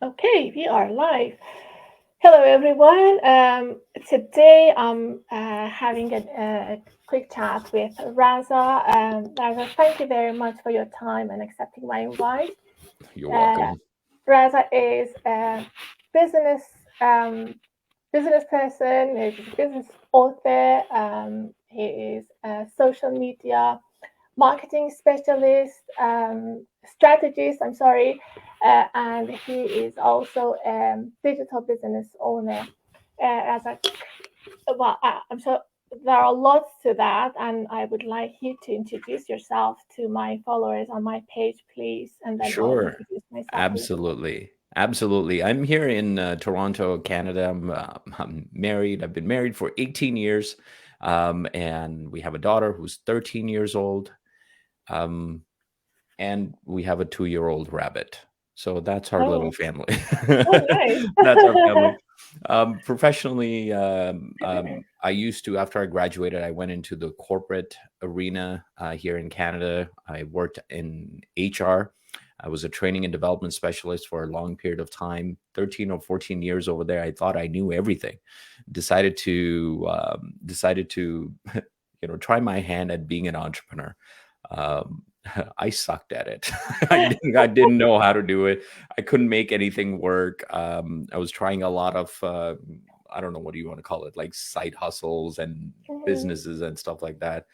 Okay, we are live. Hello, everyone. Today I'm having a quick chat with Raza. Raza, thank you very much for your time and accepting my invite. You're Uh, welcome. Raza is a business um, business person. He's a business author. He is a social media marketing specialist, strategist, I'm sorry, and he is also a digital business owner. As a, I'm sure there are lots to that, and I would like you to introduce yourself to my followers on my page, please, and then I'll Sure. introduce myself to you. Absolutely. Absolutely. I'm here in Toronto, Canada. I'm married. I've been married for 18 years. And we have a daughter who's 13 years old. Um, and we have a 2-year-old rabbit. So that's our little Oh, family. oh, nice. That's our family. Professionally, I used to, after I graduated, I went into the corporate arena here in Canada. I worked in HR. I was a training and development specialist for a long period of time, 13 or 14 years over there. I thought I knew everything. Decided to try my hand at being an entrepreneur. Um, I sucked at it. I didn't know how to do it. I couldn't make anything work. I was trying a lot of I don't know what do you want to call it, like side hustles and Mhm. businesses and stuff like that.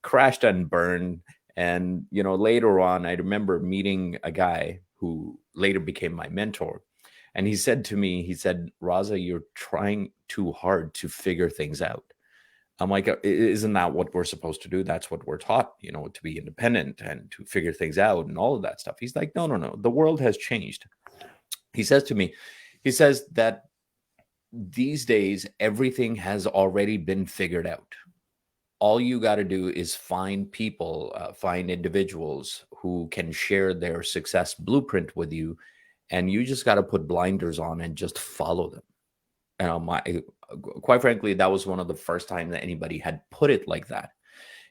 Crashed and burned. And later on, I remember meeting a guy who later became my mentor. And he said to me, he said, "Raza, you're trying too hard to figure things out." I'm like, Isn't that what we're supposed to do? That's what we're taught, to be independent and to figure things out and all of that stuff." He's like, "No, no, no. The world has changed." He says to me, he says that these days, everything has already been figured out. All you got to do is find people, find individuals who can share their success blueprint with you. And you just got to put blinders on and just follow them. And quite frankly, that was one of the first time that anybody had put it like that.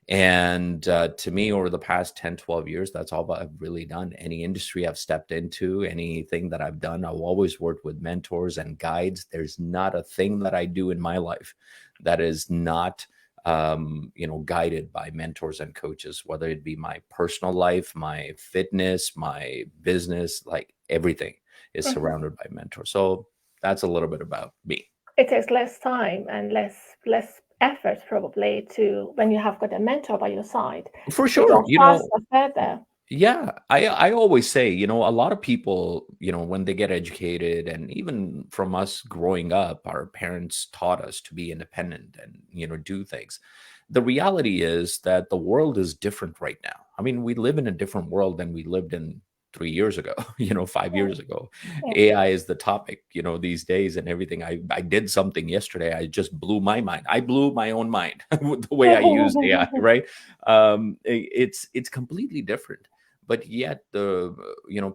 And to me, over the past 10, 12 years, that's all I've really done. Any industry I've stepped into, anything that I've done, I've always worked with mentors and guides. There's not a thing that I do in my life that is not, guided by mentors and coaches, whether it be my personal life, my fitness, my business, like everything is Mhm. surrounded by mentors. So that's a little bit about me. It takes less time and less effort probably to when you have got a mentor by your side For to sure. go faster further. Yeah, I always say, a lot of people, when they get educated, and even from us growing up, our parents taught us to be independent and, do things. The reality is that the world is different right now. I mean, we live in a different world than we lived in 3 years ago, 5 years ago. Yeah. AI is the topic, these days and everything. I did something yesterday. I just blew my mind. I blew my own mind with the way I used AI, right? It's completely different, but yet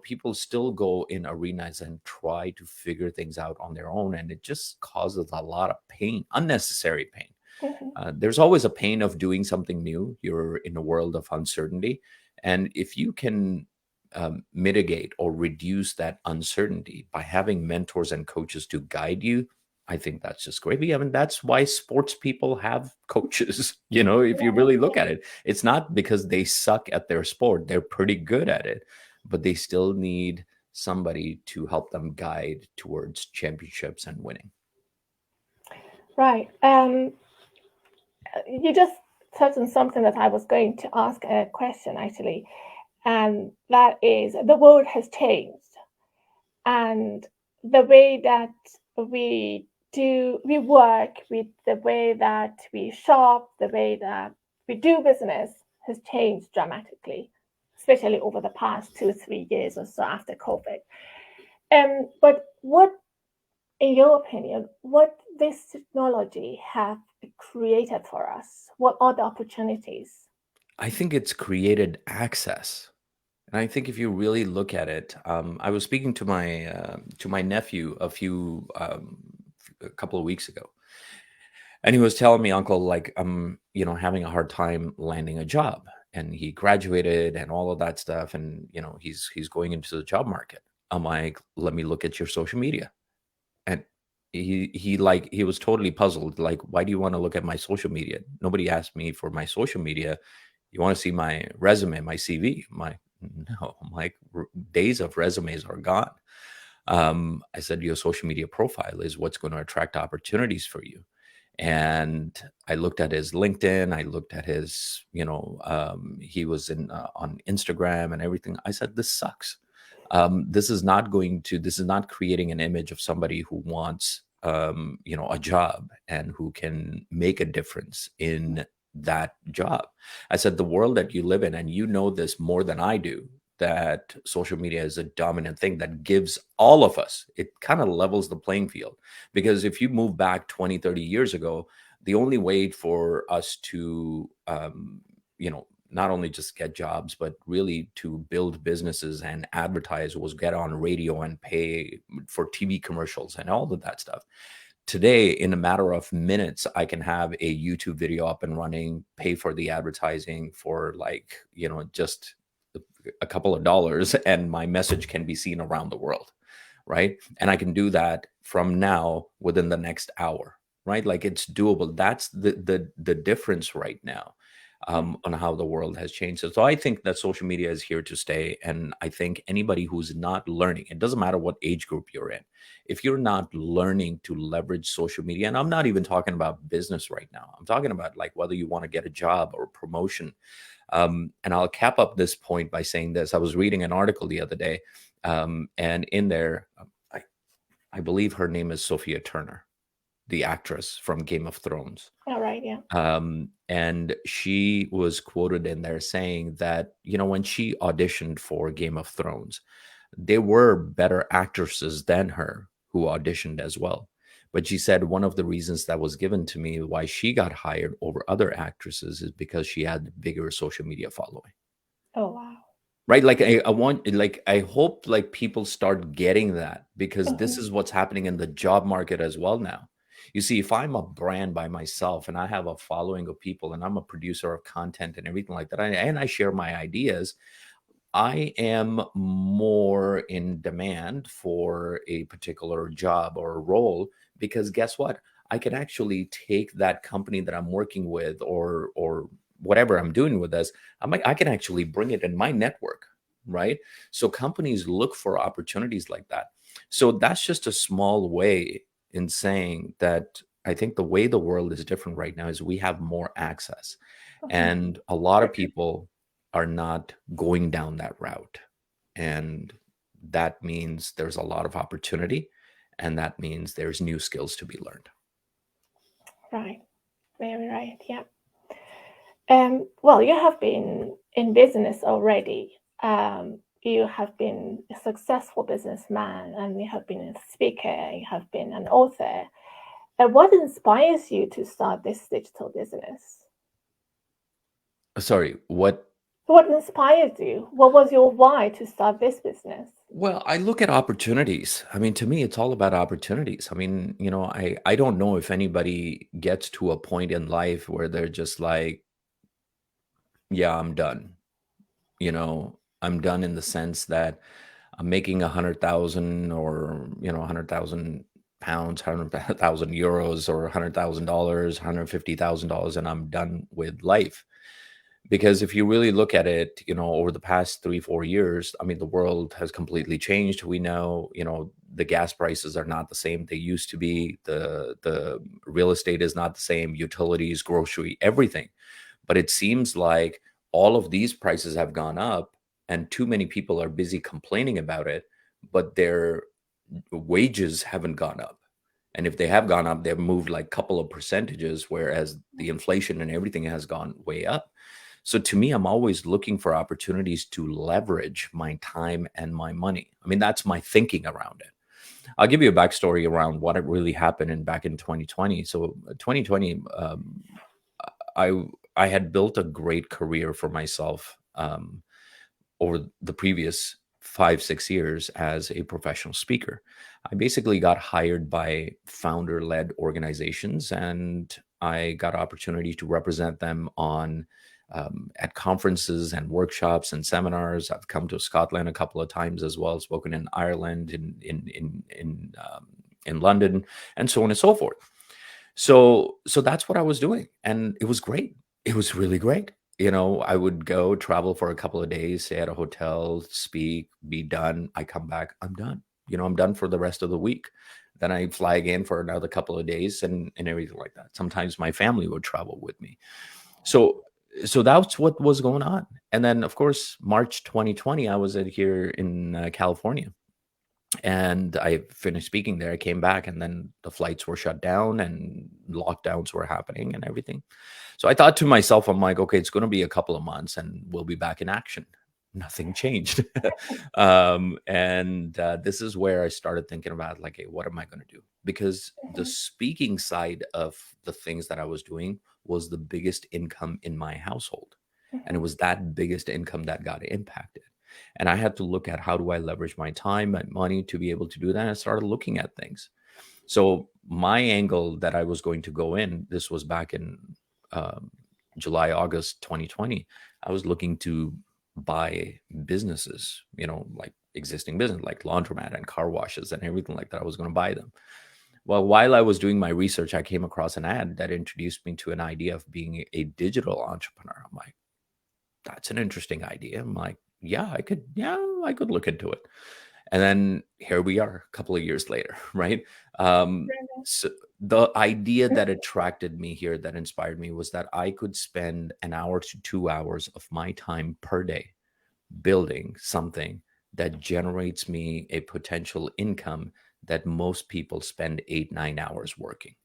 people still go in arenas and try to figure things out on their own, and it just causes a lot of pain, unnecessary pain. Mhm. There's always a pain of doing something new. You're in a world of uncertainty, and if you can mitigate or reduce that uncertainty by having mentors and coaches to guide you, I think that's just great. I mean, that's why sports people have coaches. If you really look at it, it's not because they suck at their sport, they're pretty good at it, but they still need somebody to help them guide towards championships and winning. Right. You just touched on something that I was going to ask a question actually, and that is the world has changed, and the way that we work, with the way that we shop, the way that we do business has changed dramatically, especially over the past 2 3 years or so after COVID. But what, in your opinion, what this technology have created for us? What are the opportunities? I think it's created access. And I think if you really look at it, I was speaking to my nephew a couple of weeks ago, and he was telling me, "Uncle, like I'm having a hard time landing a job." And he graduated and all of that stuff, and he's going into the job market. I'm like, let me look at your social media. And he was totally puzzled. Like, why do you want to look at my social media? Nobody asked me for my social media. You want to see my resume, my CV? My no, I'm like, days of resumes are gone. I said, your social media profile is what's going to attract opportunities for you. And I looked at his LinkedIn. I looked at his, he was on Instagram and everything. I said, this sucks. This is not creating an image of somebody who wants, a job and who can make a difference in that job. I said, the world that you live in, and you know this more than I do, that social media is a dominant thing that gives all of us, it kind of levels the playing field. Because if you move back 20, 30 years ago, the only way for us to, not only just get jobs, but really to build businesses and advertise was get on radio and pay for TV commercials and all of that stuff. Today, in a matter of minutes, I can have a YouTube video up and running, pay for the advertising for just a couple of dollars, and my message can be seen around the world, right? And I can do that from now within the next hour, right? Like, it's doable. That's the difference right now, on how the world has changed. So I think that social media is here to stay. And I think anybody who's not learning, it doesn't matter what age group you're in, if you're not learning to leverage social media, and I'm not even talking about business right now, I'm talking about like whether you want to get a job or a promotion. And I'll cap up this point by saying this. I was reading an article the other day, and in there, I believe her name is Sophia Turner, the actress from Game of Thrones. All right, yeah. And she was quoted in there saying that, when she auditioned for Game of Thrones, there were better actresses than her who auditioned as well. But she said one of the reasons that was given to me why she got hired over other actresses is because she had bigger social media following. Oh, wow. Right. Like I hope like people start getting that, because this is what's happening in the job market as well now. You see, if I'm a brand by myself and I have a following of people and I'm a producer of content and everything like that, and I share my ideas, I am more in demand for a particular job or role, because guess what? I can actually take that company that I'm working with, or whatever I'm doing with this, I can actually bring it in my network, right? So companies look for opportunities like that. So that's just a small way in saying that I think the way the world is different right now is we have more access. And a lot of people are not going down that route. And that means there's a lot of opportunity, and that means there's new skills to be learned. Right. Very right. Yeah. Well, you have been in business already. You have been a successful businessman, and you have been a speaker, you have been an author. What inspires you to start this digital business? Sorry, what? What inspired you? What was your why to start this business? Well, I look at opportunities. I mean, to me, it's all about opportunities. I mean, I don't know if anybody gets to a point in life where they're just like, yeah, I'm done. I'm done in the sense that I'm making 100,000, or, 100,000 pounds, 100,000 euros, or $100,000, $150,000, and I'm done with life. Because if you really look at it, over the past 3-4 years, I mean, the world has completely changed. We know, the gas prices are not the same they used to be. The real estate is not the same, utilities, grocery, everything. But it seems like all of these prices have gone up, and too many people are busy complaining about it, but their wages haven't gone up. And if they have gone up, they've moved like a couple of percentages, whereas the inflation and everything has gone way up. So to me, I'm always looking for opportunities to leverage my time and my money. I mean, that's my thinking around it. I'll give you a backstory around what really happened back in 2020. So 2020, I had built a great career for myself over the previous 5-6 years as a professional speaker. I basically got hired by founder-led organizations, and I got opportunity to represent them on at conferences and workshops and seminars. I've come to Scotland a couple of times as well, spoken in Ireland, in London, and so on and so forth. So that's what I was doing, and it was great. It was really great. I would go travel for a couple of days, stay at a hotel, speak, be done. I come back, I'm done. I'm done for the rest of the week. Then I fly again for another couple of days and everything like that. Sometimes my family would travel with me. So that's what was going on. And then, of course, March 2020, I was here in California. And I finished speaking there. I came back, and then the flights were shut down and lockdowns were happening and everything. So I thought to myself, I'm like, okay, it's going to be a couple of months and we'll be back in action. Nothing changed. This is where I started thinking about, like, hey, what am I going to do? Because the speaking side of the things that I was doing was the biggest income in my household. And it was that biggest income that got impacted. And I had to look at, how do I leverage my time and money to be able to do that? And I started looking at things. So my angle that I was going to go in, this was back in July, August 2020. I was looking to buy businesses, like existing business, like laundromat and car washes and everything like that. I was going to buy them. Well, while I was doing my research, I came across an ad that introduced me to an idea of being a digital entrepreneur. I'm like, that's an interesting idea. I'm like, I could look into it. And then here we are a couple of years later, right? So the idea that attracted me here, that inspired me, was that I could spend 1 hour to 2 hours of my time per day building something that generates me a potential income that most people spend 8-9 hours working,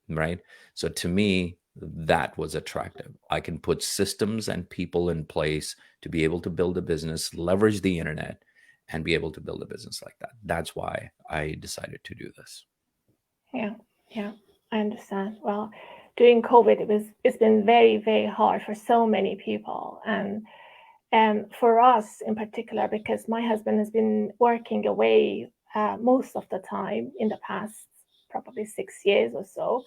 right? So to me, that was attractive. I can put systems and people in place to be able to build a business, leverage the internet, and be able to build a business like that. That's why I decided to do this. Yeah, I understand. Well, during COVID, it's been very, very hard for so many people, and for us in particular, because my husband has been working away most of the time in the past probably 6 years or so.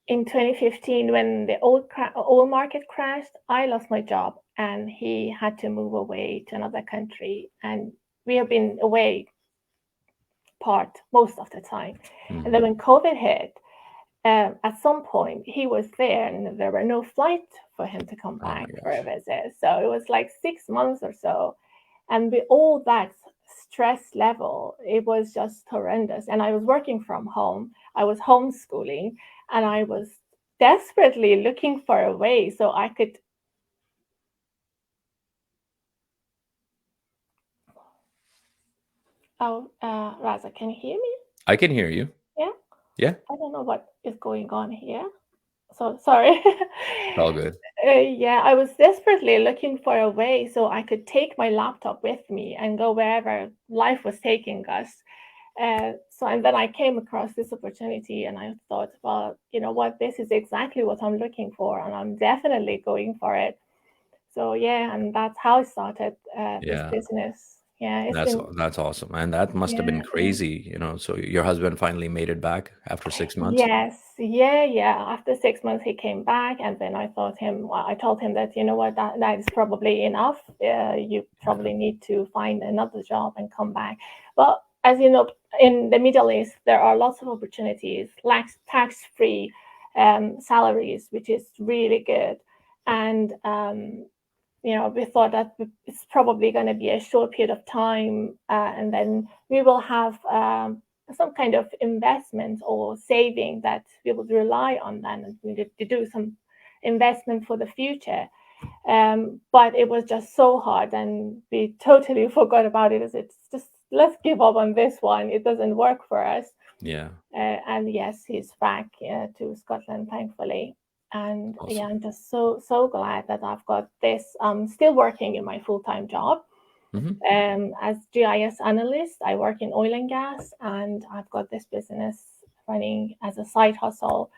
In 2015, when the oil market crashed, I lost my job and he had to move away to another country. And we have been away most of the time. Mm-hmm. And then when COVID hit, at some point he was there and there were no flights for him to come back for a visit. So it was like 6 months or so. And with all that stress level, it was just horrendous. And I was working from home. I was homeschooling. And I was desperately looking for a way so I could. Oh, Raza, can you hear me? I can hear you. Yeah. I don't know what is going on here. So sorry. All good. I was desperately looking for a way so I could take my laptop with me and go wherever life was taking us. And then I came across this opportunity and I thought, well, you know what, this is exactly what I'm looking for and I'm definitely going for it. So and that's how I started this business. That's awesome. And that must have been crazy, so your husband finally made it back after 6 months? Yes. After 6 months, he came back, and then I told him that, you know what, that is probably enough. You probably need to find another job and come back. But as you know, in the Middle East, there are lots of opportunities, like tax-free salaries, which is really good. And we thought that it's probably going to be a short period of time, and then we will have some kind of investment or saving that we would rely on then, and we needed to do some investment for the future. But it was just so hard, and we totally forgot about it. It's just, let's give up on this one. It doesn't work for us. Yeah. And yes, he's back to Scotland, thankfully. And awesome. I'm just so glad that I've got this. I'm still working in my full-time job. Mm-hmm. As GIS analyst. I work in oil and gas, and I've got this business running as a side hustle,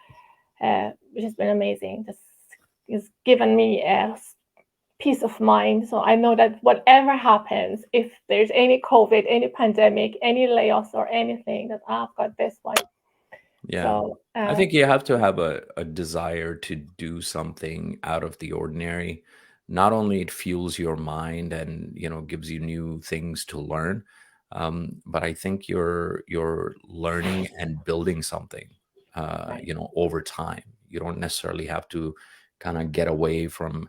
which has been amazing. It's given me a peace of mind. So I know that whatever happens, if there's any COVID, any pandemic, any layoffs or anything, that I've got this one. Yeah. So I think you have to have a desire to do something out of the ordinary. Not only it fuels your mind and gives you new things to learn, but I think you're learning and building something, right. over time. You don't necessarily have to kind of get away from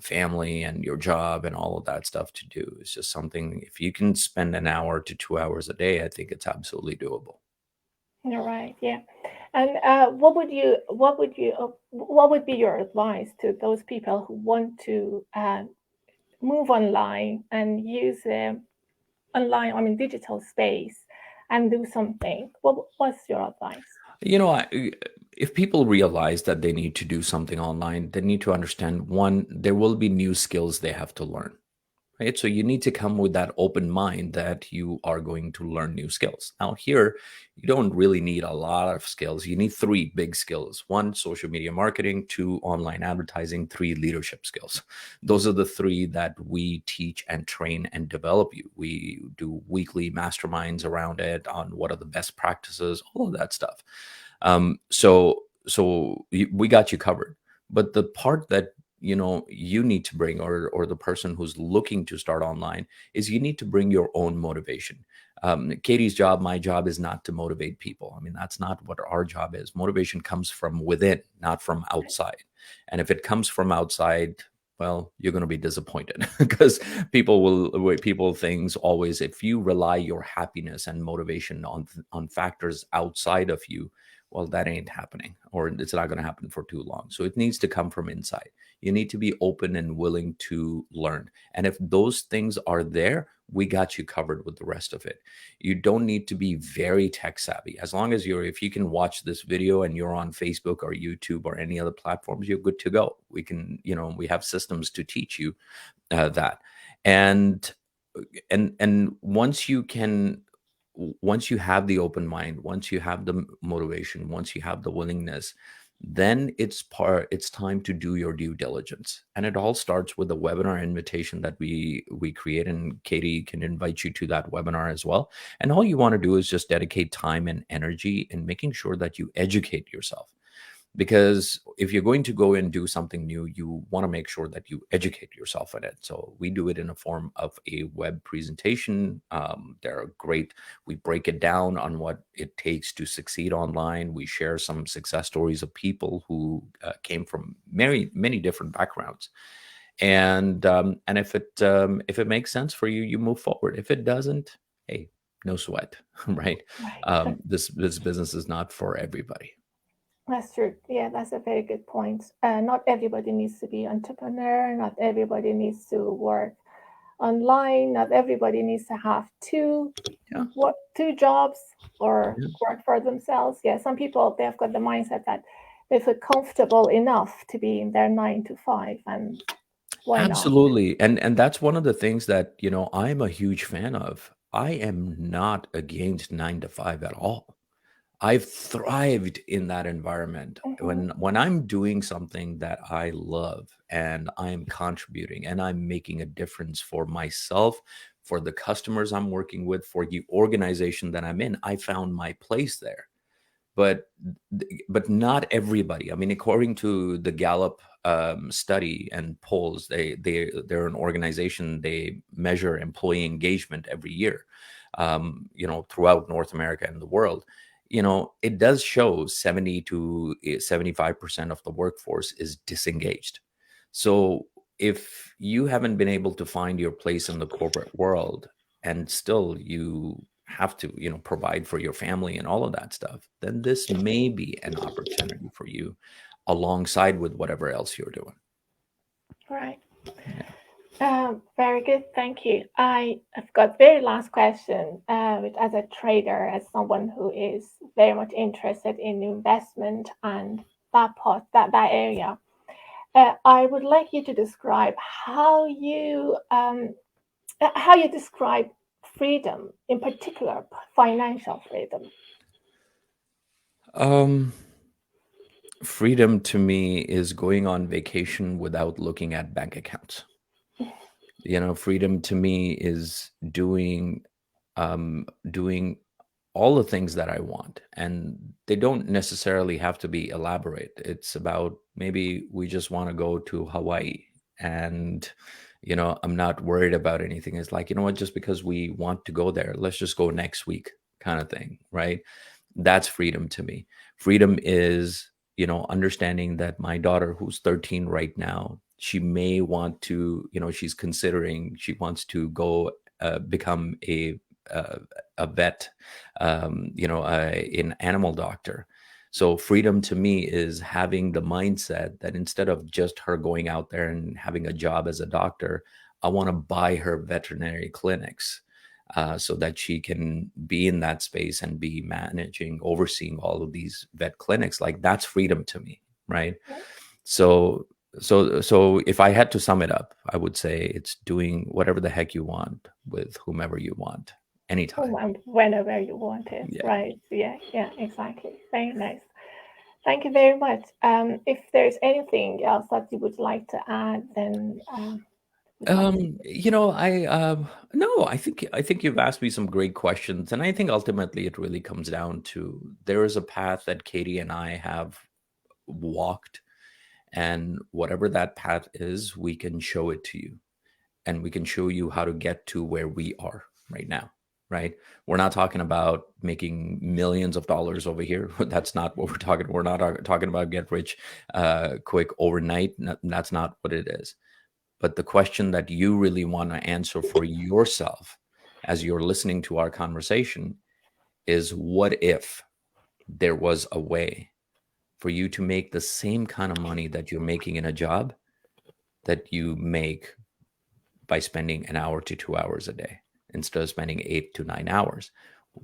family and your job and all of that stuff to do. It's just something. If you can spend an hour to 2 hours a day, I think it's absolutely doable. You're right. Yeah. And what would be your advice to those people who want to move online and use online, I mean, digital space and do something? What's your advice? If people realize that they need to do something online, they need to understand, one, there will be new skills they have to learn. Right? So you need to come with that open mind that you are going to learn new skills. Now, here, you don't really need a lot of skills. You need three big skills: one, social media marketing; two, online advertising; three, leadership skills. Those are the three that we teach and train and develop you. We do weekly masterminds around it on what are the best practices, all of that stuff. So we got you covered. But the part that you need to bring, or the person who's looking to start online, is you need to bring your own motivation. Katie's job, my job, is not to motivate people. I mean, that's not what our job is. Motivation comes from within, not from outside. And if it comes from outside, well, you're going to be disappointed because people things always, if you rely your happiness and motivation on factors outside of you, well, that ain't happening, or it's not going to happen for too long. So it needs to come from inside. You need to be open and willing to learn. And if those things are there, we got you covered with the rest of it. You don't need to be very tech savvy. As long as if you can watch this video and you're on Facebook or YouTube or any other platforms, you're good to go. We have systems to teach you that. And once you have the open mind, once you have the motivation, once you have the willingness, then it's time to do your due diligence. And it all starts with the webinar invitation that we create, and Katie can invite you to that webinar as well. And all you want to do is just dedicate time and energy in making sure that you educate yourself. Because if you're going to go and do something new, you want to make sure that you educate yourself in it. So we do it in a form of a web presentation. They're great. We break it down on what it takes to succeed online. We share some success stories of people who came from many different backgrounds. And if it makes sense for you, you move forward. If it doesn't, hey, no sweat, right? Right. This business is not for everybody. That's true. Yeah, that's a very good point. Not everybody needs to be entrepreneur. Not everybody needs to work online. Not everybody needs to have two jobs or Yeah. work for themselves. Yeah, some people, they've got the mindset that they feel comfortable enough to be in their 9 to 5, and why not? Absolutely. And that's one of the things that, I'm a huge fan of. I am not against 9 to 5 at all. I've thrived in that environment. Mhm. When I'm doing something that I love and I'm contributing and I'm making a difference for myself, for the customers I'm working with, for the organization that I'm in, I found my place there. But not everybody. I mean, according to the Gallup study and polls, they're an organization. They measure employee engagement every year, throughout North America and the world. It does show 70 to 75% of the workforce is disengaged. So if you haven't been able to find your place in the corporate world, and still you have to provide for your family and all of that stuff, then this may be an opportunity for you alongside with whatever else you're doing. Right. Yeah. Very good. Thank you. I've got very last question, which, as a trader, as someone who is very much interested in investment and that area, I would like you to describe how you describe freedom, in particular financial freedom. Freedom to me is going on vacation without looking at bank accounts. Freedom to me is doing all the things that I want. And they don't necessarily have to be elaborate. It's about maybe we just want to go to Hawaii and, I'm not worried about anything. It's like, what, just because we want to go there, let's just go next week kind of thing, right? That's freedom to me. Freedom is, understanding that my daughter, who's 13 right now, she may want to, she's considering, she wants to go become a vet, an animal doctor. So freedom to me is having the mindset that instead of just her going out there and having a job as a doctor, I want to buy her veterinary clinics so that she can be in that space and be managing, overseeing all of these vet clinics. Like, that's freedom to me, right? So if I had to sum it up, I would say it's doing whatever the heck you want with whomever you want, anytime. Whenever you want it. Yeah. Right. Yeah, exactly. Very nice. Thank you very much. If there's anything else that you would like to add, then no, I think you've asked me some great questions, and I think ultimately it really comes down to there is a path that Katie and I have walked, and whatever that path is, we can show it to you, and we can show you how to get to where we are right now. Right? We're not talking about making millions of dollars over here. That's not what we're talking. We're not talking about get rich quick overnight. That's not what it is. But the question that you really want to answer for yourself as you're listening to our conversation is, what if there was a way for you to make the same kind of money that you're making in a job that you make by spending an hour to 2 hours a day instead of spending 8 to 9 hours?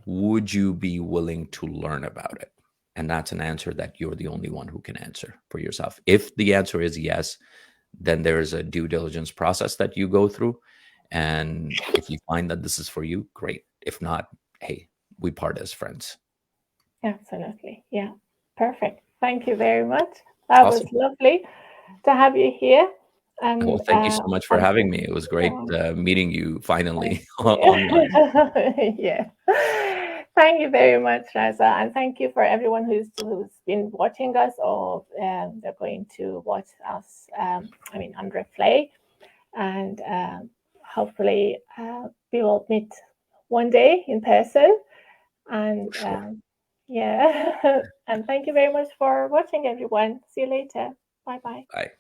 Would you be willing to learn about it? And that's an answer that you're the only one who can answer for yourself. If the answer is yes, then there is a due diligence process that you go through. And if you find that this is for you, great. If not, hey, we part as friends. Absolutely. Yeah. Perfect. Thank you very much. That Awesome. was lovely to have you here. And well, thank you so much for having me. It was great meeting you finally online. Yeah. Thank you very much, Raza. And thank you for everyone who's been watching us, or they're going to watch us, on replay. And hopefully we will meet one day in person. And Sure. yeah. And thank you very much for watching, everyone. See you later. Bye-bye. Bye.